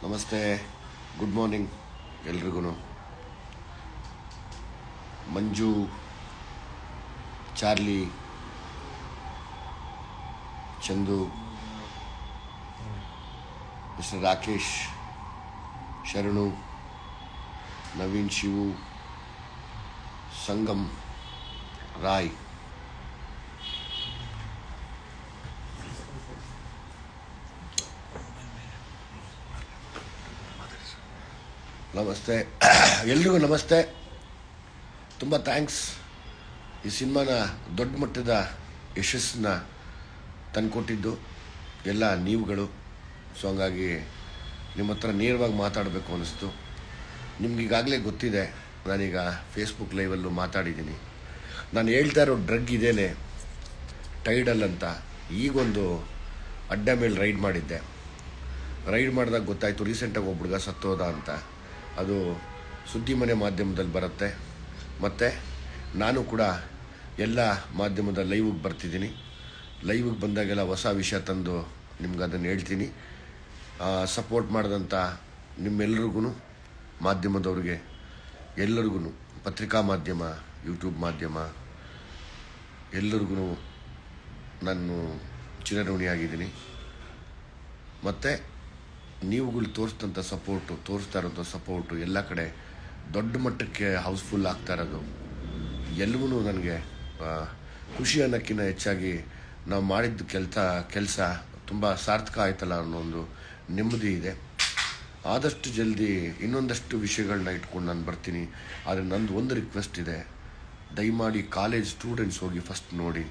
ನಮಸ್ತೆ, good morning ಎಲ್ರಿಗೂ. ಮಂಜು, Charlie, Chandu, mister Rakesh, ಶರಣು, ನವೀನ್, ಶಿವು, ಸಂಗಮ್, ರಾಯ್, ನಮಸ್ತೆ ಎಲ್ರಿಗೂ ನಮಸ್ತೆ. ತುಂಬ ಥ್ಯಾಂಕ್ಸ್. ಈ ಸಿನಿಮಾನ ದೊಡ್ಡ ಮಟ್ಟದ ಯಶಸ್ಸನ್ನ ತಂದುಕೊಟ್ಟಿದ್ದು ಎಲ್ಲ ನೀವುಗಳು. ಸೊ ಹಂಗಾಗಿ ನಿಮ್ಮ ಹತ್ರ ನೇರವಾಗಿ ಮಾತಾಡಬೇಕು ಅನ್ನಿಸ್ತು. ನಿಮ್ಗೀಗಾಗಲೇ ಗೊತ್ತಿದೆ, ನಾನೀಗ ಫೇಸ್ಬುಕ್ ಲೈವಲ್ಲೂ ಮಾತಾಡಿದ್ದೀನಿ. ನಾನು ಹೇಳ್ತಾ ಇರೋ ಡ್ರಗ್ ಇದೇನೆ, ಟೈಡಲ್ ಅಂತ. ಈಗೊಂದು ಅಡ್ಡ ಮೇಲೆ ರೈಡ್ ಮಾಡಿದ್ದೆ. ರೈಡ್ ಮಾಡಿದಾಗ ಗೊತ್ತಾಯಿತು ರೀಸೆಂಟಾಗಿ ಒಬ್ಬ ಹುಡುಗ ಸತ್ತೋದ ಅಂತ. ಅದು ಸುದ್ದಿ ಮನೆ ಮಾಧ್ಯಮದಲ್ಲಿ ಬರುತ್ತೆ. ಮತ್ತು ನಾನು ಕೂಡ ಎಲ್ಲ ಮಾಧ್ಯಮದ ಲೈವಿಗೆ ಬರ್ತಿದ್ದೀನಿ. ಲೈವಿಗೆ ಬಂದಾಗೆಲ್ಲ ಹೊಸ ವಿಷಯ ತಂದು ನಿಮ್ಗೆ ಅದನ್ನು ಹೇಳ್ತೀನಿ. ಸಪೋರ್ಟ್ ಮಾಡಿದಂಥ ನಿಮ್ಮೆಲ್ಲರಿಗೂ, ಮಾಧ್ಯಮದವ್ರಿಗೆ ಎಲ್ಲರಿಗೂ, ಪತ್ರಿಕಾ ಮಾಧ್ಯಮ, ಯೂಟ್ಯೂಬ್ ಮಾಧ್ಯಮ ಎಲ್ಲರಿಗೂ ನಾನು ಚಿರಋಣಿಯಾಗಿದ್ದೀನಿ. ಮತ್ತು ನೀವುಗಳು ತೋರಿಸ್ತಾ ಇರೋಂಥ ಸಪೋರ್ಟು ಎಲ್ಲ ಕಡೆ ದೊಡ್ಡ ಮಟ್ಟಕ್ಕೆ ಹೌಸ್ಫುಲ್ ಆಗ್ತಾ ಇರೋದು ಎಲ್ಲವೂ ನನಗೆ ಖುಷಿ ಅನ್ನೋಕ್ಕಿಂತ ಹೆಚ್ಚಾಗಿ ನಾವು ಮಾಡಿದ್ದು ಕೆಲಸ ತುಂಬ ಸಾರ್ಥಕ ಆಯ್ತಲ್ಲ ಅನ್ನೋ ಒಂದು ನೆಮ್ಮದಿ ಇದೆ. ಆದಷ್ಟು ಜಲ್ದಿ ಇನ್ನೊಂದಷ್ಟು ವಿಷಯಗಳನ್ನ ಇಟ್ಕೊಂಡು ನಾನು ಬರ್ತೀನಿ. ಆದರೆ ನಂದು ಒಂದು ರಿಕ್ವೆಸ್ಟ್ ಇದೆ, ದಯಮಾಡಿ ಕಾಲೇಜ್ ಸ್ಟೂಡೆಂಟ್ಸ್ ಹೋಗಿ ಫಸ್ಟ್ ನೋಡಿ.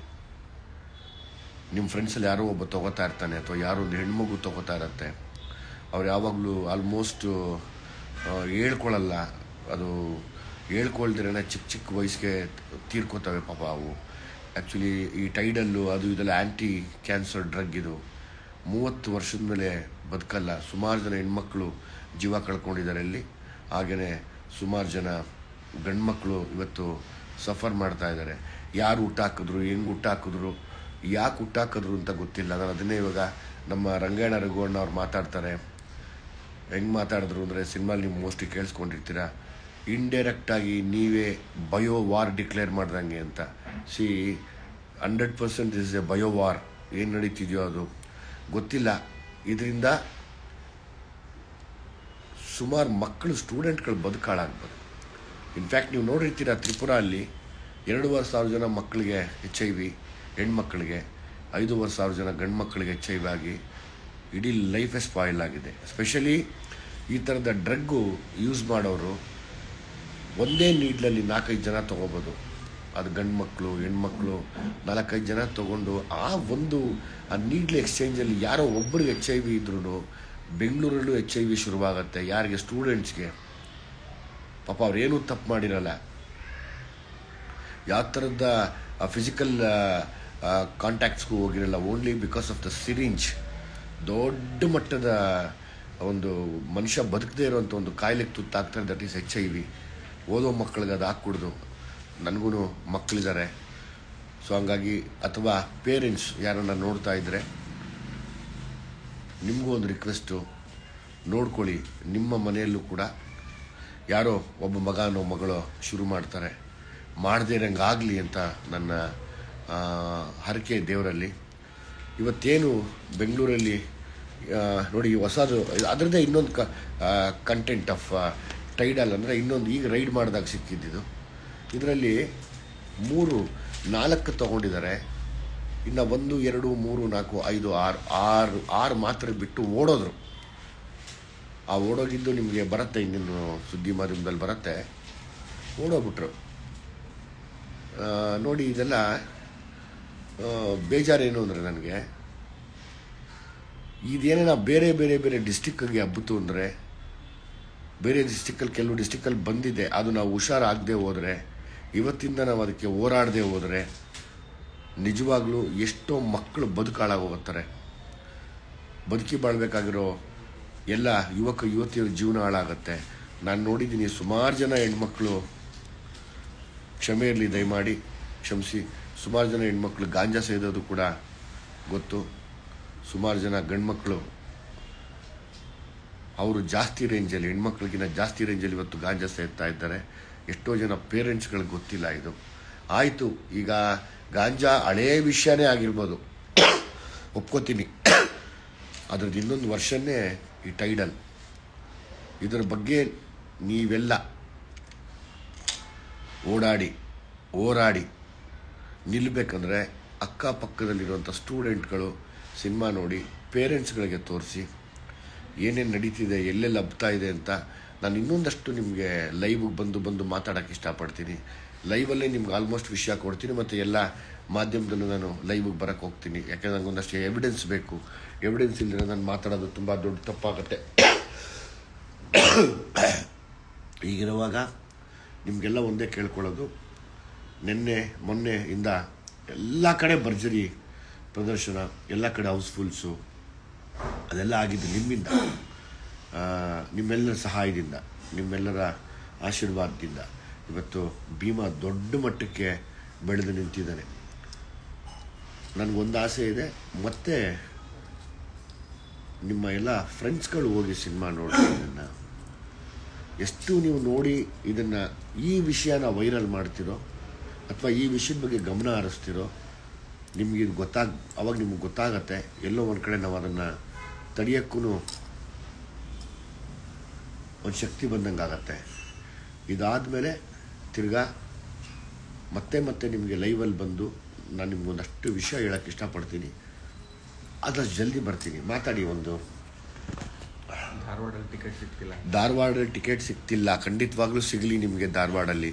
ನಿಮ್ಮ ಫ್ರೆಂಡ್ಸಲ್ಲಿ ಯಾರೋ ಒಬ್ಬ ತೊಗೋತಾ ಇರ್ತಾನೆ, ಅಥವಾ ಯಾರೋ ಒಂದು ಹೆಣ್ಮಗು ತೊಗೋತಾ ಇರತ್ತೆ. ಅವ್ರು ಯಾವಾಗಲೂ ಆಲ್ಮೋಸ್ಟ್ ಹೇಳ್ಕೊಳ್ಳಲ್ಲ. ಅದು ಹೇಳ್ಕೊಳ್ದಿರೇ ಚಿಕ್ಕ ಚಿಕ್ಕ ವಯಸ್ಸಿಗೆ ತೀರ್ಕೋತವೆ ಪಾಪ ಅವು. ಆ್ಯಕ್ಚುಲಿ ಈ ಟೈಡಲ್ಲು ಅದು ಇದೆಲ್ಲ ಆ್ಯಂಟಿ ಕ್ಯಾನ್ಸರ್ ಡ್ರಗ್. ಇದು 30 ವರ್ಷದ ಮೇಲೆ ಬದುಕಲ್ಲ. ಸುಮಾರು ಜನ ಹೆಣ್ಮಕ್ಳು ಜೀವ ಕಳ್ಕೊಂಡಿದ್ದಾರೆ ಇಲ್ಲಿ. ಹಾಗೆಯೇ ಸುಮಾರು ಜನ ಗಂಡ್ಮಕ್ಳು ಇವತ್ತು ಸಫರ್ ಮಾಡ್ತಾ ಇದ್ದಾರೆ. ಯಾರು ಹುಟ್ಟಾಕಿದ್ರು, ಹೆಂಗೆ ಹುಟ್ಟಾಕಿದ್ರು, ಯಾಕೆ ಹುಟ್ಟಾಕಿದ್ರು ಅಂತ ಗೊತ್ತಿಲ್ಲ. ನಾನು ಅದನ್ನೇ ಇವಾಗ ನಮ್ಮ ರಂಗಾಯಣ ರಘುವಣ್ಣ ಅವ್ರು ಮಾತಾಡ್ತಾರೆ. ಹೆಂಗೆ ಮಾತಾಡಿದ್ರು ಅಂದರೆ, ಸಿನಿಮಾಲಿ ನೀವು ಮೋಸ್ಟ್ಲಿ ಕೇಳಿಸ್ಕೊಂಡಿರ್ತೀರ, ಇಂಡೈರೆಕ್ಟಾಗಿ ನೀವೇ ಬಯೋ ವಾರ್ ಡಿಕ್ಲೇರ್ ಮಾಡ್ದಂಗೆ ಅಂತ. 100% ಇಸ್ ಎ ಬಯೋ ವಾರ್. ಏನು ನಡೀತಿದೆಯೋ ಅದು ಗೊತ್ತಿಲ್ಲ. ಇದರಿಂದ ಸುಮಾರು ಮಕ್ಕಳು, ಸ್ಟೂಡೆಂಟ್ಗಳು ಬದುಕಾಳಾಗ್ಬೋದು. ಇನ್ಫ್ಯಾಕ್ಟ್ ನೀವು ನೋಡಿರ್ತೀರ, ತ್ರಿಪುರ ಅಲ್ಲಿ 2,500 ಜನ ಮಕ್ಕಳಿಗೆ HIV, ಹೆಣ್ಮಕ್ಳಿಗೆ 5,500 ಜನ ಗಂಡು ಮಕ್ಕಳಿಗೆ HIV ಆಗಿ ಇಡೀ ಲೈಫೇ ಸ್ಪಾಯಿಲ್ ಆಗಿದೆ. ಎಸ್ಪೆಷಲಿ ಈ ಥರದ ಡ್ರಗ್ಗು ಯೂಸ್ ಮಾಡೋರು ಒಂದೇ ನೀಡ್ಲಲ್ಲಿ 4-5 ಜನ ತೊಗೋಬೋದು. ಅದು ಗಂಡು ಮಕ್ಕಳು, ಹೆಣ್ಮಕ್ಳು 4-5 ಜನ ತೊಗೊಂಡು ಆ ನೀಡ್ಲ್ ಎಕ್ಸ್ಚೇಂಜಲ್ಲಿ ಯಾರೋ ಒಬ್ಬರಿಗೆ HIV ಇದ್ರೂ ಬೆಂಗಳೂರಲ್ಲೂ HIV ಶುರುವಾಗುತ್ತೆ. ಯಾರಿಗೆ? ಸ್ಟೂಡೆಂಟ್ಸ್ಗೆ. ಪಾಪ ಅವ್ರೇನೂ ತಪ್ಪು ಮಾಡಿರಲ್ಲ, ಯಾವ ಥರದ ಫಿಸಿಕಲ್ ಕಾಂಟ್ಯಾಕ್ಟ್ಸ್ಗೂ ಹೋಗಿರಲ್ಲ. Only because of the syringe ದೊಡ್ಡ ಮಟ್ಟದ ಒಂದು ಮನುಷ್ಯ ಬದುಕದೇ ಇರೋವಂಥ ಒಂದು ಕಾಯಿಲೆಗೆ ತುತ್ತಾಗ್ತಾರೆ. That is HIV. ಓದೋ ಮಕ್ಕಳಿಗೆ ಅದು ಹಾಕ್ಕೊಡ್ದು. ನನಗೂ ಮಕ್ಕಳಿದ್ದಾರೆ. ಸೊ ಹಂಗಾಗಿ, ಅಥವಾ ಪೇರೆಂಟ್ಸ್ ಯಾರನ್ನ ನೋಡ್ತಾ ಇದ್ದರೆ, ನಿಮಗೂ ಒಂದು ರಿಕ್ವೆಸ್ಟು, ನೋಡ್ಕೊಳ್ಳಿ. ನಿಮ್ಮ ಮನೆಯಲ್ಲೂ ಕೂಡ ಯಾರೋ ಒಬ್ಬ ಮಗನೋ ಮಗಳೋ ಶುರು ಮಾಡ್ತಾರೆ, ಮಾಡದೇ ಇರೋಂಗಾಗಲಿ ಅಂತ ನನ್ನ ಹರಕೆ ದೇವರಲ್ಲಿ. ಇವತ್ತೇನು ಬೆಂಗಳೂರಲ್ಲಿ ನೋಡಿ, ಹೊಸದು ಅದರದ್ದೇ ಇನ್ನೊಂದು ಕಂಟೆಂಟ್ ಆಫ್ ಟೈಡಲ್ ಅಂದರೆ ಇನ್ನೊಂದು ಈಗ ರೈಡ್ ಮಾಡಿದಾಗ ಸಿಕ್ಕಿದ್ದು. ಇದರಲ್ಲಿ 3-4 ತೊಗೊಂಡಿದ್ದಾರೆ. ಇನ್ನು 1, 2, 3, 4, 5, 6 ಮಾತ್ರ ಬಿಟ್ಟು ಓಡೋದ್ರು. ಆ ಓಡೋಗಿದ್ದು ನಿಮಗೆ ಬರುತ್ತೆ, ಇನ್ನೇನು ಸುದ್ದಿ ಮಾಧ್ಯಮದಲ್ಲಿ ಬರುತ್ತೆ. ಓಡೋಗ್ಬಿಟ್ರು. ನೋಡಿ, ಇದೆಲ್ಲ ಬೇಜಾರೇನು ಅಂದರೆ, ನನಗೆ ಇದೇನೇನ ಬೇರೆ ಬೇರೆ ಬೇರೆ ಡಿಸ್ಟಿಕ್ಕಿಗೆ ಹಬ್ಬಿತು ಅಂದರೆ, ಬೇರೆ ಡಿಸ್ಟಿಕ್ಕಲ್ಲಿ, ಕೆಲವು ಡಿಸ್ಟಿಕ್ಕಲ್ಲಿ ಬಂದಿದೆ. ಅದು ನಾವು ಹುಷಾರಾಗದೆ ಹೋದರೆ, ಇವತ್ತಿಂದ ನಾವು ಅದಕ್ಕೆ ಹೋರಾಡದೆ ಹೋದರೆ, ನಿಜವಾಗ್ಲೂ ಎಷ್ಟೋ ಮಕ್ಕಳು ಬದುಕಾಳಾಗೋಗ್ತಾರೆ. ಬದುಕಿ ಬಾಳ್ಬೇಕಾಗಿರೋ ಎಲ್ಲ ಯುವತಿಯರ ಜೀವನ ಹಾಳಾಗುತ್ತೆ. ನಾನು ನೋಡಿದ್ದೀನಿ ಸುಮಾರು ಜನ ಹೆಣ್ಮಕ್ಳು, ಕ್ಷಮೆ ಇರಲಿ, ದಯಮಾಡಿ ಕ್ಷಮಿಸಿ, ಸುಮಾರು ಜನ ಹೆಣ್ಮಕ್ಳು ಗಾಂಜಾ ಸೇದೋದು ಕೂಡ ಗೊತ್ತು. ಸುಮಾರು ಜನ ಗಂಡು ಮಕ್ಕಳು ಅವರು ಜಾಸ್ತಿ ರೇಂಜಲ್ಲಿ, ಹೆಣ್ಮಕ್ಳಿಗಿಂತ ಜಾಸ್ತಿ ರೇಂಜಲ್ಲಿ ಇವತ್ತು ಗಾಂಜಾ ಸೇರ್ತಾ ಇದ್ದಾರೆ. ಎಷ್ಟೋ ಜನ ಪೇರೆಂಟ್ಸ್ಗಳಿಗೆ ಗೊತ್ತಿಲ್ಲ ಇದು. ಆಯಿತು, ಈಗ ಗಾಂಜಾ ಹಳೇ ವಿಷಯನೇ ಆಗಿರ್ಬೋದು, ಒಪ್ಕೋತೀನಿ. ಅದ್ರದ್ದು ಇನ್ನೊಂದು ವರ್ಷನೇ ಈ ಟೈಡಲ್. ಇದರ ಬಗ್ಗೆ ನೀವೆಲ್ಲ ಹೋರಾಡಿ ನಿಲ್ಲಬೇಕಂದ್ರೆ ಅಕ್ಕಪಕ್ಕದಲ್ಲಿರುವಂಥ ಸ್ಟೂಡೆಂಟ್ಗಳು ಸಿನಿಮಾ ನೋಡಿ ಪೇರೆಂಟ್ಸ್ಗಳಿಗೆ ತೋರಿಸಿ ಏನೇನು ನಡೀತಿದೆ, ಎಲ್ಲೆಲ್ಲಿ ಹಬ್ತಾ ಇದೆ ಅಂತ. ನಾನು ಇನ್ನೊಂದಷ್ಟು ನಿಮಗೆ ಲೈವ್ಗೆ ಬಂದು ಮಾತಾಡೋಕ್ಕೆ ಇಷ್ಟಪಡ್ತೀನಿ. ಲೈವಲ್ಲೇ ನಿಮ್ಗೆ ಆಲ್ಮೋಸ್ಟ್ ವಿಷಯ ಕೊಡ್ತೀನಿ, ಮತ್ತು ಎಲ್ಲ ಮಾಧ್ಯಮದಲ್ಲೂ ನಾನು ಲೈವ್ಗೆ ಬರೋಕ್ಕೆ ಹೋಗ್ತೀನಿ. ಯಾಕೆಂದರೆ ನನಗೊಂದಷ್ಟು ಎವಿಡೆನ್ಸ್ ಬೇಕು. ಎವಿಡೆನ್ಸ್ ಇಲ್ಲದೆ ನಾನು ಮಾತಾಡೋದು ತುಂಬ ದೊಡ್ಡ ತಪ್ಪಾಗುತ್ತೆ. ಹೀಗಿರುವಾಗ ನಿಮಗೆಲ್ಲ ಒಂದೇ ಕೇಳ್ಕೊಳ್ಳೋದು, ಮೊನ್ನೆಯಿಂದ ಎಲ್ಲ ಕಡೆ ಭರ್ಜರಿ ಪ್ರದರ್ಶನ, ಎಲ್ಲ ಕಡೆ ಹೌಸ್ಫುಲ್ಸು, ಅದೆಲ್ಲ ಆಗಿದ್ದು ನಿಮ್ಮಿಂದ, ನಿಮ್ಮೆಲ್ಲರ ಸಹಾಯದಿಂದ, ನಿಮ್ಮೆಲ್ಲರ ಆಶೀರ್ವಾದದಿಂದ ಇವತ್ತು ಭೀಮಾ ದೊಡ್ಡ ಮಟ್ಟಕ್ಕೆ ಬೆಳೆದು ನಿಂತಿದ್ದಾನೆ. ನನಗೊಂದು ಆಸೆ ಇದೆ, ಮತ್ತೆ ನಿಮ್ಮ ಎಲ್ಲ ಫ್ರೆಂಡ್ಸ್ಗಳು ಹೋಗಿ ಸಿನಿಮಾ ನೋಡಿ. ಇದನ್ನು ಎಷ್ಟು ನೀವು ನೋಡಿ ಇದನ್ನು ಈ ವಿಷಯನ ವೈರಲ್ ಮಾಡ್ತಿರೋ ಅಥವಾ ಈ ವಿಷಯದ ಬಗ್ಗೆ ಗಮನ ಹರಿಸ್ತಿರೋ, ನಿಮ್ಗೆ ಇದು ಅವಾಗ ನಿಮ್ಗೆ ಗೊತ್ತಾಗತ್ತೆ. ಎಲ್ಲೋ ಒಂದು ಕಡೆ ನಾವು ಅದನ್ನು ತಡೆಯೋಕ್ಕೂ ಒಂದು ಶಕ್ತಿ ಬಂದಂಗೆ ಆಗತ್ತೆ. ಇದಾದಮೇಲೆ ತಿರ್ಗಾ ಮತ್ತೆ ನಿಮಗೆ ಲೈವಲ್ಲಿ ಬಂದು ನಾನು ನಿಮ್ಗೊಂದಷ್ಟು ವಿಷಯ ಹೇಳೋಕ್ಕೆ ಇಷ್ಟಪಡ್ತೀನಿ. ಆದಷ್ಟು ಜಲ್ದಿ ಬರ್ತೀನಿ. ಮಾತಾಡಿ. ಒಂದು ಧಾರವಾಡದಲ್ಲಿ ಟಿಕೆಟ್ ಸಿಗ್ತಿಲ್ಲ. ಖಂಡಿತವಾಗ್ಲೂ ಸಿಗಲಿ ನಿಮಗೆ ಧಾರವಾಡಲ್ಲಿ.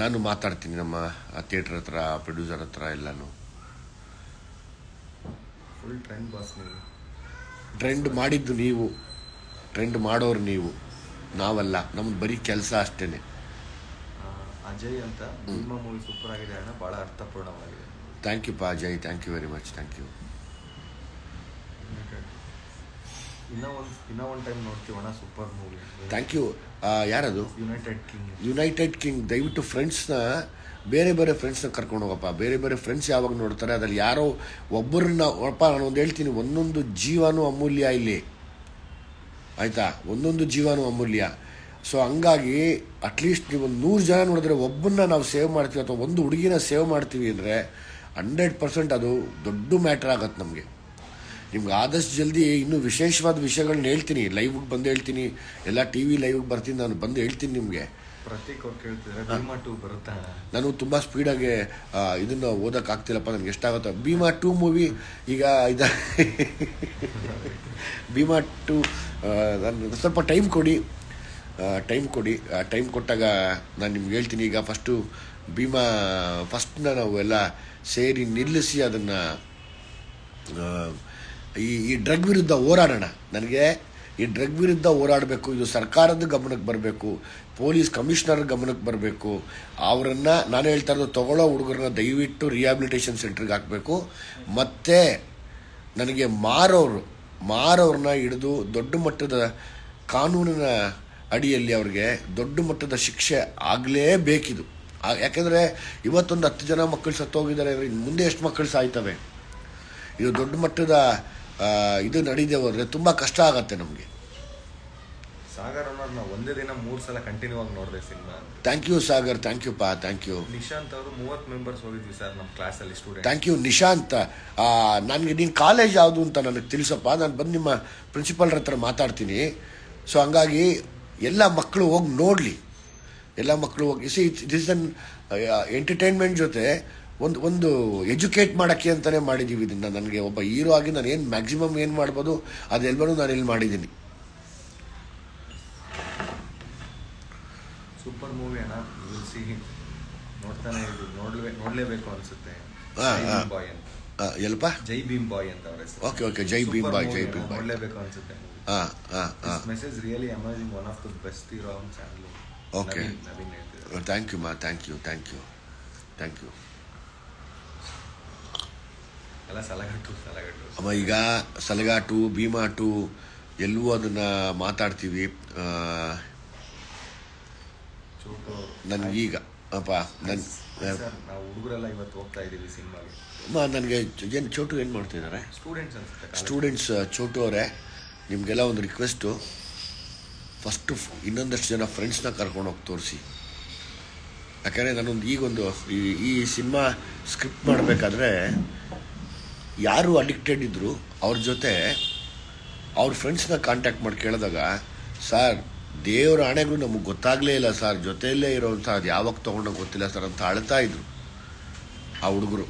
ನಾನು ಮಾತಾಡ್ತೀನಿ ನಮ್ಮ ಥಿಯೇಟ್ರ್ ಹತ್ರ, ಪ್ರೊಡ್ಯೂಸರ್ ಹತ್ರ ಎಲ್ಲನೂ. ಫುಲ್ ಟ್ರೆಂಡ್ ಬಾಸ್ ನೀವು. ಟ್ರೆಂಡ್ ಮಾಡಿದ್ದು ನೀವು, ಟ್ರೆಂಡ್ ಮಾಡೋರು ನೀವು, ನಾವಲ್ಲ. ನಮ್ದು ಬರೀ ಕೆಲಸ ಅಷ್ಟೇ. ಅಜಯ್ ಅಂತ ನಿಮ್ಮ ಮೂವಿ ಸೂಪರ್ ಆಗಿದೆ ಅಣ್ಣ, ಭಾಳ ಅರ್ಥಪೂರ್ಣವಾಗಿದೆ. ಥ್ಯಾಂಕ್ ಯು ಪಾ Ajay, thank you very much, thank you. ಇನ್ನೂ ಒಂದು ಟೈಮ್ ನೋಡ್ತೀವಣ್ಣ ಸೂಪರ್ ಮೂವಿ. Thank you. ಯಾರದು? United king. ದಯವಿಟ್ಟು ಫ್ರೆಂಡ್ಸ್ನ, ಬೇರೆ ಫ್ರೆಂಡ್ಸ್ನ ಕರ್ಕೊಂಡು ಹೋಗಪ್ಪ. ಬೇರೆ ಫ್ರೆಂಡ್ಸ್ ಯಾವಾಗ ನೋಡ್ತಾರೆ, ಅದ್ರಲ್ಲಿ ಯಾರೋ ಒಬ್ಬರನ್ನ ನಾನು ಒಂದು ಹೇಳ್ತೀನಿ, ಒಂದೊಂದು ಜೀವನೂ ಅಮೂಲ್ಯ ಇಲ್ಲಿ, ಆಯಿತಾ? ಒಂದೊಂದು ಜೀವನೂ ಅಮೂಲ್ಯ. ಸೊ ಹಂಗಾಗಿ ಅಟ್ಲೀಸ್ಟ್ ನೀವು 100 ಜನ ನೋಡಿದ್ರೆ ಒಬ್ಬನ್ನ ನಾವು ಸೇವ್ ಮಾಡ್ತೀವಿ, ಅಥವಾ ಒಂದು ಹುಡುಗಿನ ಸೇವ್ ಮಾಡ್ತೀವಿ ಅಂದರೆ 100% ಅದು ದೊಡ್ಡ ಮ್ಯಾಟ್ರ್ ಆಗತ್ತೆ ನಮಗೆ. ನಿಮ್ಗೆ ಆದಷ್ಟು ಜಲ್ದಿ ಇನ್ನೂ ವಿಶೇಷವಾದ ವಿಷಯಗಳನ್ನ ಹೇಳ್ತೀನಿ, ಲೈವ್ಗೆ ಬಂದು ಹೇಳ್ತೀನಿ. ಎಲ್ಲ TV ಲೈವ್ಗೆ ಬರ್ತೀನಿ, ನಾನು ಬಂದು ಹೇಳ್ತೀನಿ ನಿಮಗೆ. ನಾನು ತುಂಬ ಸ್ಪೀಡಾಗಿ ಇದನ್ನು ಓದೋಕ್ಕಾಗ್ತಿಲ್ಲಪ್ಪ, ನನಗೆ ಎಷ್ಟಾಗುತ್ತೋ. ಭೀಮಾ 2 ಮೂವಿ ಈಗ ಭೀಮಾ 2 ನಾನು ಸ್ವಲ್ಪ ಟೈಮ್ ಕೊಡಿ. ಟೈಮ್ ಕೊಟ್ಟಾಗ ನಾನು ನಿಮ್ಗೆ ಹೇಳ್ತೀನಿ. ಈಗ ಭೀಮಾ ಫಸ್ಟ್ನ ನಾವು ಎಲ್ಲ ಸೇರಿ ನಿಲ್ಲಿಸಿ ಅದನ್ನು ಈ ಡ್ರಗ್ ವಿರುದ್ಧ ಹೋರಾಡೋಣ. ನನಗೆ ಈ ಡ್ರಗ್ ವಿರುದ್ಧ ಹೋರಾಡಬೇಕು. ಇದು ಸರ್ಕಾರದ ಗಮನಕ್ಕೆ ಬರಬೇಕು, ಪೊಲೀಸ್ ಕಮಿಷನರ್ ಗಮನಕ್ಕೆ ಬರಬೇಕು. ಅವರನ್ನು ನಾನು ಹೇಳ್ತಾ ಇರೋದು, ತಗೊಳ್ಳೋ ಹುಡುಗರನ್ನ ದಯವಿಟ್ಟು ರಿಹ್ಯಾಬಿಲಿಟೇಷನ್ ಸೆಂಟ್ರಿಗೆ ಹಾಕಬೇಕು. ಮತ್ತು ನನಗೆ ಮಾರೋರನ್ನ ಹಿಡಿದು ದೊಡ್ಡ ಮಟ್ಟದ ಕಾನೂನಿನ ಅಡಿಯಲ್ಲಿ ಅವ್ರಿಗೆ ದೊಡ್ಡ ಮಟ್ಟದ ಶಿಕ್ಷೆ ಆಗಲೇಬೇಕಿದು. ಯಾಕೆಂದರೆ ಇವತ್ತೊಂದು 10 ಜನ ಮಕ್ಕಳು ಸತ್ತೋಗಿದ್ದಾರೆ ಅಂದರೆ ಇನ್ನು ಮುಂದೆ ಎಷ್ಟು ಮಕ್ಕಳು ಸಾಯ್ತವೆ? ಇದು ದೊಡ್ಡ ಮಟ್ಟದ ಇದು ನಡೀದೆ ಹೋದರೆ ತುಂಬ ಕಷ್ಟ ಆಗತ್ತೆ ನಮಗೆ. ಸಾಗರ್ ಅವ್ರನ್ನ ಒಂದೇ ದಿನ 3 ಸಲ ಕಂಟಿನ್ಯೂ ಆಗಿ ನೋಡಿದೆ cinema. Thank you Sagar, thank you ಪಾ, ಥ್ಯಾಂಕ್ ಯು. ನಿಶಾಂತ್ ಅವರು 30 ಮೆಂಬರ್ಸ್ ಹೋಗಿದ್ವಿ ಸರ್ ನಮ್ಮ ಕ್ಲಾಸಲ್ಲಿ ಸ್ಟೂಡೆಂಟ್. Thank you Nishant. ನನಗೆ ನೀನು ಕಾಲೇಜ್ ಯಾವುದು ಅಂತ ನನಗೆ ತಿಳಿಸಪ್ಪ, ನಾನು ಬಂದು ನಿಮ್ಮ ಪ್ರಿನ್ಸಿಪಾಲ್ರ ಹತ್ರ ಮಾತಾಡ್ತೀನಿ. ಸೊ ಹಂಗಾಗಿ ಎಲ್ಲ ಮಕ್ಕಳು ಹೋಗಿ ನೋಡಲಿ, ಎಲ್ಲ ಮಕ್ಕಳು ಹೋಗಿ ದಿಸ್ ಅನ್ ಎಂಟರ್ಟೈನ್ಮೆಂಟ್ ಜೊತೆ ಒಂದು ಎಜುಕೇಟ್ ಮಾಡೋಕ್ಕೆ ಅಂತಲೇ ಮಾಡಿದ್ದೀವಿ ಇದನ್ನು. ನನಗೆ ಒಬ್ಬ ಹೀರೋ ಆಗಿ ನಾನು ಏನು ಮ್ಯಾಕ್ಸಿಮಮ್ ಏನು ಮಾಡ್ಬೋದು ಅದೆಲ್ಲವೂ ನಾನು ಇಲ್ಲಿ ಮಾಡಿದ್ದೀನಿ. ಸೂಪರ್ ಮೂವಿ ಅಣ್ಣ, ನೋಡ್ತಾನೆ ನೋಡಲೇಬೇಕು ಅನ್ಸುತ್ತೆ. ಎಲ್ಲಪ್ಪ ಜೈ ಭೀಮ್ ಬಾಯ್ ಅಂತ ಅವರ ಹೆಸರು. Okay Jai Bhim boy, Jai Bhim boy. ನೋಡಲೇಬೇಕು ಅನ್ಸುತ್ತೆ. Message really amazing, one of the best hero on channel. Okay, thank you ಮಾ, ಥ್ಯಾಂಕ್ ಯು. ಎಲ್ಲ ಸಲಗಟ್ಟು ಅಮ್ಮ. ಈಗ ಸಲಗಾಟು, ಭೀಮಾ 2 ಎಲ್ಲವೂ ಅದನ್ನು ಮಾತಾಡ್ತೀವಿ. ನನಗೀಗ ಅಪ್ಪ ಸರ್ ನಾವು ಹುಡುಗರೆಲ್ಲ ಇವತ್ತು ಹೋಗ್ತಾ ಇದ್ದೀವಿ ಸಿನಿಮಾಗೆ. ನನಗೆ ಏನು ಚೋಟು ಏನು ಮಾಡ್ತಿದ್ದಾರೆ ಸ್ಟೂಡೆಂಟ್ಸ್ ಅನ್ಸುತ್ತೆ. ಸ್ಟೂಡೆಂಟ್ಸ್ ಚೋಟು ಅವರೇ, ನಿಮಗೆಲ್ಲ ಒಂದು ರಿಕ್ವೆಸ್ಟು, ಫಸ್ಟು ಇನ್ನೊಂದಷ್ಟು ಜನ ಫ್ರೆಂಡ್ಸ್ನ ಕರ್ಕೊಂಡು ಹೋಗಿ ತೋರಿಸಿ. ಯಾಕಂದರೆ ನಾನೊಂದು ಈಗೊಂದು ಈ ಸಿನಿಮಾ ಸ್ಕ್ರಿಪ್ಟ್ ಮಾಡಬೇಕಾದ್ರೆ ಯಾರು ಅಡಿಕ್ಟೆಡ್ ಇದ್ದರು ಅವ್ರ ಜೊತೆ ಅವ್ರ ಫ್ರೆಂಡ್ಸ್ನ ಕಾಂಟ್ಯಾಕ್ಟ್ ಮಾಡಿ ಕೇಳಿದಾಗ, ಸರ್ ದೇವ್ರ ಆಣೆಗಳು ನಮಗೆ ಗೊತ್ತಾಗಲೇ ಇಲ್ಲ ಸರ್, ಜೊತೆಯಲ್ಲೇ ಇರೋವಂಥ ಅದು ಯಾವಾಗ ತೊಗೊಂಡೋಗಿ ಗೊತ್ತಿಲ್ಲ ಸರ್ ಅಂತ ಅಳ್ತಾ ಇದ್ರು ಆ ಹುಡುಗರು.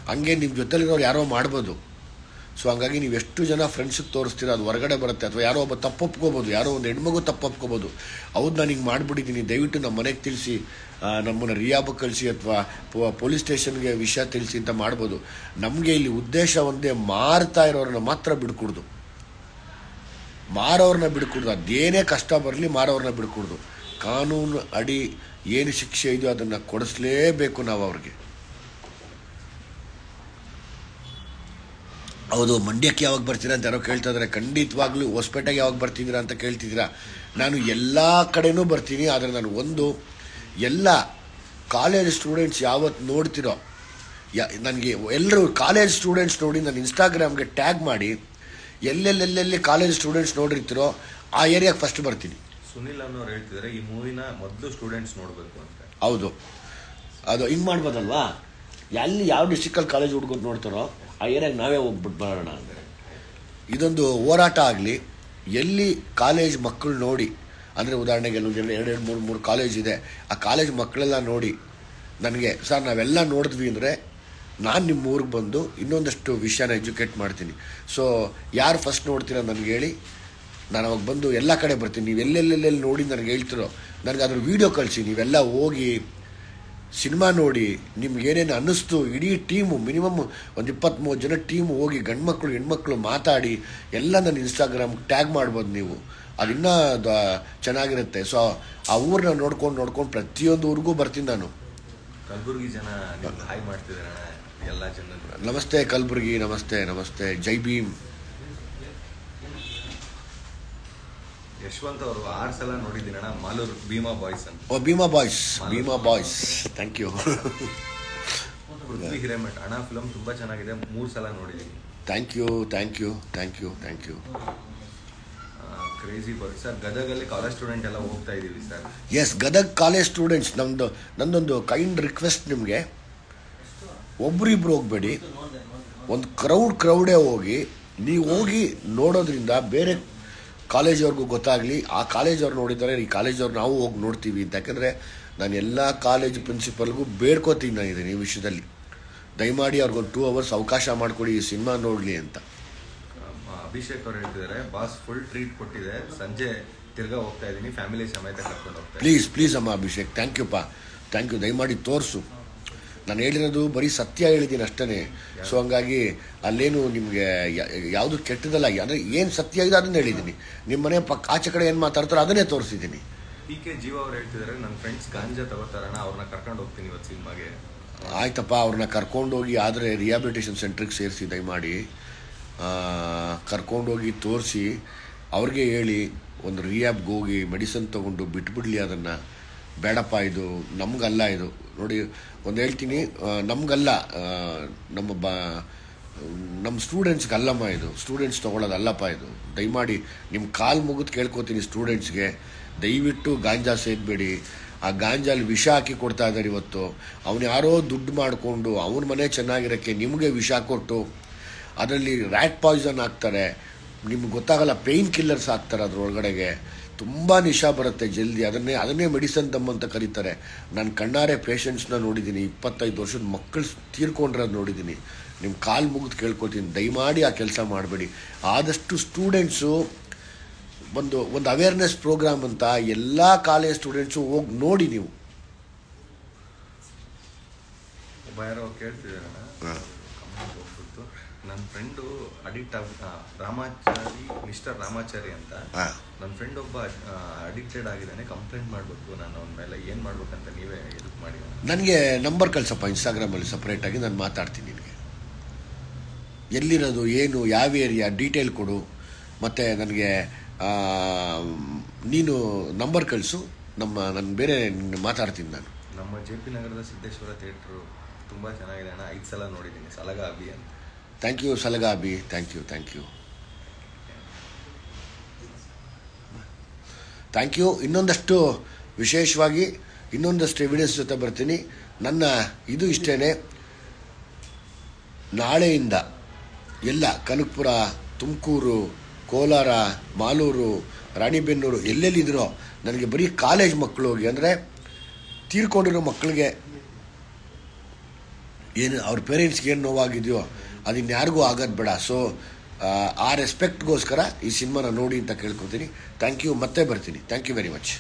ಹಂಗೆ ನಿಮ್ಮ ಜೊತೆಲಿರೋರು ಯಾರೋ ಮಾಡ್ಬೋದು. ಸೊ ಹಂಗಾಗಿ ನೀವು ಎಷ್ಟು ಜನ ಫ್ರೆಂಡ್ಸಿಗೆ ತೋರಿಸ್ತೀರ ಅದು ಹೊರಗಡೆ ಬರುತ್ತೆ. ಅಥವಾ ಯಾರೋ ಒಬ್ಬ ತಪ್ಪೊಪ್ಕೋಬೋದು, ಯಾರೋ ಒಂದು ಹೆಣ್ಮಗು ತಪ್ಪೊಪ್ಕೋಬೋದು, ಹೌದು ನಾನು ಹಿಂಗೆ ಮಾಡಿಬಿಟ್ಟಿದ್ದೀನಿ, ದಯವಿಟ್ಟು ನಮ್ಮ ಮನೆಗೆ ತಿಳಿಸಿ, ನಮ್ಮನ್ನು ರಿಯಾಬ್ ಕಳಿಸಿ ಅಥವಾ ಪೊಲೀಸ್ ಸ್ಟೇಷನ್ಗೆ ವಿಷಯ ತಿಳಿಸಿ ಅಂತ ಮಾಡ್ಬೋದು. ನಮಗೆ ಇಲ್ಲಿ ಉದ್ದೇಶ ಒಂದೇ, ಮಾರ್ತಾ ಇರೋರನ್ನ ಮಾತ್ರ ಬಿಡ್ಕೊಡ್ದು, ಮಾರೋರನ್ನ ಬಿಡ್ಕೊಡ್ದು. ಅದೇನೇ ಕಷ್ಟ ಬರಲಿ ಮಾರೋರನ್ನ ಬಿಡ್ಕೊಡ್ದು. ಕಾನೂನು ಅಡಿ ಏನು ಶಿಕ್ಷೆ ಇದೆಯೋ ಅದನ್ನು ಕೊಡಿಸ್ಲೇಬೇಕು ನಾವು ಅವ್ರಿಗೆ. ಹೌದು, ಮಂಡ್ಯಕ್ಕೆ ಯಾವಾಗ ಬರ್ತೀರಾ ಅಂತ ಯಾರೋ ಕೇಳ್ತಾ ಇದ್ದಾರೆ. ಖಂಡಿತವಾಗ್ಲೂ ಹೊಸಪೇಟೆಗೆ ಯಾವಾಗ ಬರ್ತಿದ್ದೀರಾ ಅಂತ ಕೇಳ್ತಿದ್ದೀರಾ. ನಾನು ಎಲ್ಲ ಕಡೆನೂ ಬರ್ತೀನಿ. ಆದರೆ ನಾನು ಎಲ್ಲ ಕಾಲೇಜ್ ಸ್ಟೂಡೆಂಟ್ಸ್ ಯಾವತ್ತು ನೋಡ್ತಿರೋ ನನಗೆ ಎಲ್ಲರೂ ಕಾಲೇಜ್ ಸ್ಟೂಡೆಂಟ್ಸ್ ನೋಡಿ ನನ್ನ ಇನ್ಸ್ಟಾಗ್ರಾಮ್ಗೆ ಟ್ಯಾಗ್ ಮಾಡಿ, ಎಲ್ಲೆಲ್ಲೆಲ್ಲಿ ಕಾಲೇಜ್ ಸ್ಟೂಡೆಂಟ್ಸ್ ನೋಡಿರ್ತೀರೋ ಆ ಏರಿಯಾಗೆ ಫಸ್ಟ್ ಬರ್ತೀನಿ. ಸುನಿಲ್ ಅನ್ನೋರು ಹೇಳ್ತಿದ್ದಾರೆ ಈ ಮೂವಿನ ಮೊದಲು ಸ್ಟೂಡೆಂಟ್ಸ್ ನೋಡಬೇಕು ಅಂತ. ಹೌದು, ಅದು ಹಿಂಗೆ ಮಾಡ್ಬೋದಲ್ವಾ? ಎಲ್ಲಿ ಯಾವ ಡಿಸ್ಟಿಕಲ್ಲಿ ಕಾಲೇಜ್ ಹುಡುಗರು ನೋಡ್ತಾರೋ ಆ ಏರಿಯಾಗೆ ನಾವೇ ಹೋಗ್ಬಿಟ್ಟು ಬರೋಣ ಅಂದರೆ ಇದೊಂದು ಹೋರಾಟ ಆಗಲಿ. ಎಲ್ಲಿ ಕಾಲೇಜ್ ಮಕ್ಕಳು ನೋಡಿ, ಅಂದರೆ ಉದಾಹರಣೆಗೆ ಎರಡು ಮೂರು ಕಾಲೇಜ್ ಇದೆ, ಆ ಕಾಲೇಜ್ ಮಕ್ಕಳೆಲ್ಲ ನೋಡಿ ನನಗೆ ಸರ್ ನಾವೆಲ್ಲ ನೋಡಿದ್ವಿ ಅಂದರೆ ನಾನು ನಿಮ್ಮ ಊರಿಗೆ ಬಂದು ಇನ್ನೊಂದಷ್ಟು ವಿಷಯನ ಎಜುಕೇಟ್ ಮಾಡ್ತೀನಿ. ಸೊ ಯಾರು ಫಸ್ಟ್ ನೋಡ್ತೀರಾ ನನಗೆ ಹೇಳಿ, ನಾನು ಅವಾಗ ಬಂದು ಎಲ್ಲ ಕಡೆ ಬರ್ತೀನಿ. ನೀವು ಎಲ್ಲೆಲ್ಲೆಲ್ಲಿ ನೋಡಿ ನನಗೆ ಹೇಳ್ತಿರೋ ನನಗೆ ಅದ್ರ ವೀಡಿಯೋ ಕಳಿಸಿ. ನೀವೆಲ್ಲ ಹೋಗಿ ಸಿನಿಮಾ ನೋಡಿ ನಿಮ್ಗೇನೇನು ಅನ್ನಿಸ್ತು, ಇಡೀ ಟೀಮು ಮಿನಿಮಮ್ ಒಂದು 20-30 ಜನ ಟೀಮು ಹೋಗಿ ಗಂಡು ಮಕ್ಕಳು ಹೆಣ್ಮಕ್ಳು ಮಾತಾಡಿ ಎಲ್ಲ ನನ್ನ ಇನ್ಸ್ಟಾಗ್ರಾಮ್ಗೆ ಟ್ಯಾಗ್ ಮಾಡ್ಬೋದು ನೀವು. ಅದಿನ್ನೂ ಚೆನ್ನಾಗಿರುತ್ತೆ. ಸೊ ಆ ಊರನ್ನ ನೋಡ್ಕೊಂಡು ಪ್ರತಿಯೊಂದು ಊರಿಗೂ ಬರ್ತೀನಿ ನಾನು. ಕಲಬುರಗಿ ಜನ ಹಾಯ್ ಮಾಡ್ತಿದ್ದಾರೆ ಎಲ್ಲ ಜನ. ನಮಸ್ತೆ ಕಲಬುರಗಿ, ನಮಸ್ತೆ, ಜೈ ಭೀಮ್. ಯಶವಂತ್ ಅವರು 6 ಸಲ ನೋಡಿದ್ದೀನಿ ಅಣ್ಣ ಮಾಲೂರು ಭೀಮಾ ಬಾಯ್ಸ್ ಅಂತ. Oh Bheema boys, thank you. Prithvi Hiremath ಅಣ್ಣ ಫಿಲಮ್ ತುಂಬಾ ಚೆನ್ನಾಗಿದೆ, 3 ಸಲ ನೋಡಿದ್ದೀನಿ. Thank you. Crazy boy sir, ಗದಗಲ್ಲಿ ಕಾಲೇಜ್ ಸ್ಟೂಡೆಂಟ್ ಎಲ್ಲ ಹೋಗ್ತಾ ಇದ್ದೀವಿ sir. Yes, Gadag college students ನಂದೊಂದು ಕೈಂಡ್ ರಿಕ್ವೆಸ್ಟ್ ನಿಮಗೆ, ಒಬ್ರಿಬ್ರು ಹೋಗಬೇಡಿ, ಒಂದು ಕ್ರೌಡೇ ಹೋಗಿ. ನೀವು ಹೋಗಿ ನೋಡೋದ್ರಿಂದ ಬೇರೆ ಕಾಲೇಜವ್ರಿಗೂ ಗೊತ್ತಾಗಲಿ, ಆ ಕಾಲೇಜವ್ರು ನೋಡಿದ್ದಾರೆ ಈ ಕಾಲೇಜವ್ರು ನಾವು ಹೋಗಿ ನೋಡ್ತೀವಿ ಅಂತ. ಯಾಕಂದರೆ ನಾನು ಎಲ್ಲ ಕಾಲೇಜ್ ಪ್ರಿನ್ಸಿಪಲ್ಗೂ ಬೇಡ್ಕೋತೀನಿ ನಾನು ಇದ್ದೀನಿ ಈ ವಿಷಯದಲ್ಲಿ. ದಯಮಾಡಿ ಅವ್ರಿಗೊಂದು 2 hours ಅವಕಾಶ ಮಾಡಿಕೊಡಿ ಈ ಸಿನಿಮಾ ನೋಡಲಿ ಅಂತ. ಅಭಿಷೇಕ್ ಅವ್ರು ಹೇಳ್ತಿದ್ದಾರೆ ಬಾಸ್ ಫುಲ್ ಟ್ರೀಟ್ ಕೊಟ್ಟಿದೆ, ಸಂಜೆ ತಿರ್ಗಾ ಹೋಗ್ತಾ ಇದ್ದೀನಿ, ಫ್ಯಾಮಿಲಿ ಸಮೇತ ಕರ್ಕೊಂಡು ಹೋಗ್ತಾ. ಪ್ಲೀಸ್ ಅಮ್ಮ ಅಭಿಷೇಕ್, ಥ್ಯಾಂಕ್ ಯು. ದಯಮಾಡಿ ತೋರಿಸು. ನಾನು ಹೇಳಿರೋದು ಬರೀ ಸತ್ಯ ಹೇಳಿದ್ದೀನಿ ಅಷ್ಟೇ. ಸೊ ಹಂಗಾಗಿ ಅಲ್ಲೇನು ನಿಮಗೆ ಯಾವುದು ಕೆಟ್ಟದಲ್ಲ, ಅಂದರೆ ಏನು ಸತ್ಯ ಇದೆ ಅದನ್ನು ಹೇಳಿದ್ದೀನಿ. ನಿಮ್ಮ ಮನೆ ಆಚೆ ಕಡೆ ಏನು ಮಾತಾಡ್ತಾರೋ ಅದನ್ನೇ ತೋರಿಸಿದ್ದೀನಿ. PK ಜೀವ ಅವ್ರು ಹೇಳ್ತಿದ್ದಾರೆ ನನ್ನ ಫ್ರೆಂಡ್ಸ್ ಗಾಂಜಾ ತಗೋತಾರಣ, ಅವ್ರನ್ನ ಕರ್ಕೊಂಡು ಹೋಗ್ತೀನಿ ಇವತ್ತು ಸಿನಿಮಾಗೆ. ಆಯ್ತಪ್ಪ, ಅವ್ರನ್ನ ಕರ್ಕೊಂಡೋಗಿ, ಆದರೆ ರಿಹಾಬಿಲಿಟೇಷನ್ ಸೆಂಟ್ರಿಗೆ ಸೇರಿಸಿ ದಯಮಾಡಿ. ಕರ್ಕೊಂಡೋಗಿ ತೋರಿಸಿ ಅವ್ರಿಗೆ ಹೇಳಿ ಒಂದು ರಿಯಾಬ್ಗೆ ಹೋಗಿ ಮೆಡಿಸನ್ ತೊಗೊಂಡು ಬಿಟ್ಬಿಡ್ಲಿ ಅದನ್ನು. ಬೇಡಪ್ಪ, ಇದು ನಮಗಲ್ಲ, ಇದು ನೋಡಿ ಒಂದು ಹೇಳ್ತೀನಿ, ನಮಗಲ್ಲ, ನಮ್ಮ ಸ್ಟೂಡೆಂಟ್ಸ್ಗಲ್ಲಮ್ಮ, ಇದು ಸ್ಟೂಡೆಂಟ್ಸ್ ತೊಗೊಳ್ಳೋದಲ್ಲಪ್ಪ ಇದು. ದಯಮಾಡಿ ನಿಮ್ಮ ಕಾಲು ಮುಗಿದು ಕೇಳ್ಕೊತೀನಿ ಸ್ಟೂಡೆಂಟ್ಸ್ಗೆ, ದಯವಿಟ್ಟು ಗಾಂಜಾ ಸೇದಬೇಡಿ. ಆ ಗಾಂಜಾಲಿ ವಿಷ ಹಾಕಿ ಕೊಡ್ತಾ ಇದ್ದಾರೆ ಇವತ್ತು. ಅವನು ಯಾರೋ ದುಡ್ಡು ಮಾಡಿಕೊಂಡು ಅವನ ಮನೆ ಚೆನ್ನಾಗಿರೋಕ್ಕೆ ನಿಮಗೆ ವಿಷ ಕೊಟ್ಟು ಅದರಲ್ಲಿ ರ್ಯಾಟ್ ಪಾಯ್ಸನ್ ಹಾಕ್ತಾರೆ. ನಿಮ್ಗೆ ಗೊತ್ತಾಗಲ್ಲ, ಪೇಯ್ನ್ ಕಿಲ್ಲರ್ಸ್ ಹಾಕ್ತಾರೆ ಅದರೊಳಗಡೆಗೆ. ತುಂಬ ನಿಶಾ ಬರುತ್ತೆ ಜಲ್ದಿ. ಅದನ್ನೇ ಮೆಡಿಸನ್ ದಮ್ ಅಂತ ಕರೀತಾರೆ. ನಾನು ಕಣ್ಣಾರೆ ಪೇಷಂಟ್ಸ್ನ ನೋಡಿದ್ದೀನಿ, 25 ವರ್ಷದ ಮಕ್ಕಳು ತೀರ್ಕೊಂಡಿರೋದು ನೋಡಿದ್ದೀನಿ. ನಿಮ್ಮ ಕಾಲು ಮುಗಿದು ಕೇಳ್ಕೊತೀನಿ, ದಯಮಾಡಿ ಆ ಕೆಲಸ ಮಾಡಬೇಡಿ. ಆದಷ್ಟು ಸ್ಟೂಡೆಂಟ್ಸು ಒಂದು ಅವೇರ್ನೆಸ್ ಪ್ರೋಗ್ರಾಮ್ ಅಂತ ಎಲ್ಲ ಕಾಲೇಜ್ ಸ್ಟೂಡೆಂಟ್ಸು ಹೋಗಿ ನೋಡಿ. ನೀವು ಯಾರೋ ಕೇಳ್ತಿದ್ದಾರಣ್ಣ, ನನ್ನ ಫ್ರೆಂಡು ಅಡಿಕ್ಟ್ ಮಿಸ್ಟರ್ ರಾಮಾಚಾರಿ ಅಂತ, ನನ್ನ ಫ್ರೆಂಡ್ ಒಬ್ಬ ಅಡಿಕ್ಟೆಡ್ ಆಗಿದ್ದಾನೆ, ಕಂಪ್ಲೇಂಟ್ ಮಾಡಬೇಕು ನಾನು ಅವನ ಮೇಲೆ, ಏನು ಮಾಡ್ಬೇಕಂತ ನೀವೇ ಹೆಲ್ಪ್ ಮಾಡಿ. ನನಗೆ ನಂಬರ್ ಕಳಿಸಪ್ಪ ಇನ್ಸ್ಟಾಗ್ರಾಮಲ್ಲಿ ಸಪ್ರೇಟಾಗಿ, ನಾನು ಮಾತಾಡ್ತೀನಿ ನಿನಗೆ. ಎಲ್ಲಿರೋದು, ಏನು, ಯಾವ ಏರಿಯಾ, ಡೀಟೇಲ್ ಕೊಡು. ಮತ್ತು ನನಗೆ ನೀನು ನಂಬರ್ ಕಳಿಸು, ನಾನು ಬೇರೆ ಮಾತಾಡ್ತೀನಿ ನಾನು. ನಮ್ಮ JP ನಗರದ ಸಿದ್ದೇಶ್ವರ ಥಿಯೇಟ್ರು ತುಂಬ ಚೆನ್ನಾಗಿದೆ ಅಣ್ಣ. 5 ಸಲ ನೋಡಿದ್ದೀನಿ. ಸಲಗ ಅಭಿ ಅಂತ. Thank you Salaga Abhi, thank you. ಇನ್ನೊಂದಷ್ಟು ವಿಶೇಷವಾಗಿ ಇನ್ನೊಂದಷ್ಟು ಎವಿಡೆನ್ಸ್ ಜೊತೆ ಬರ್ತೀನಿ. ನನ್ನ ಇದು ಇಷ್ಟೇ, ನಾಳೆಯಿಂದ ಎಲ್ಲ ಕನಕಪುರ, ತುಮಕೂರು, ಕೋಲಾರ, ಮಾಲೂರು, ರಾಣಿಬೆನ್ನೂರು ಎಲ್ಲೆಲ್ಲಿದ್ರೋ ನನಗೆ ಬರೀ ಕಾಲೇಜ್ ಮಕ್ಕಳಿಗೆ, ಅಂದರೆ ತೀರ್ಕೊಂಡಿರೋ ಮಕ್ಕಳಿಗೆ ಏನು ಅವ್ರ ಪೇರೆಂಟ್ಸ್ಗೆ ಏನು ನೋವಾಗಿದೆಯೋ ಅದಿನ್ಯಾರಿಗೂ ಆಗೋದು ಬೇಡ. ಸೊ ಆ ರೆಸ್ಪೆಕ್ಟ್ಗೋಸ್ಕರ ಈ ಸಿನಿಮಾನ ನೋಡಿ ಅಂತ ಕೇಳ್ಕೊತೀನಿ. Thank you. ಮತ್ತೆ ಬರ್ತೀನಿ. Thank you very much.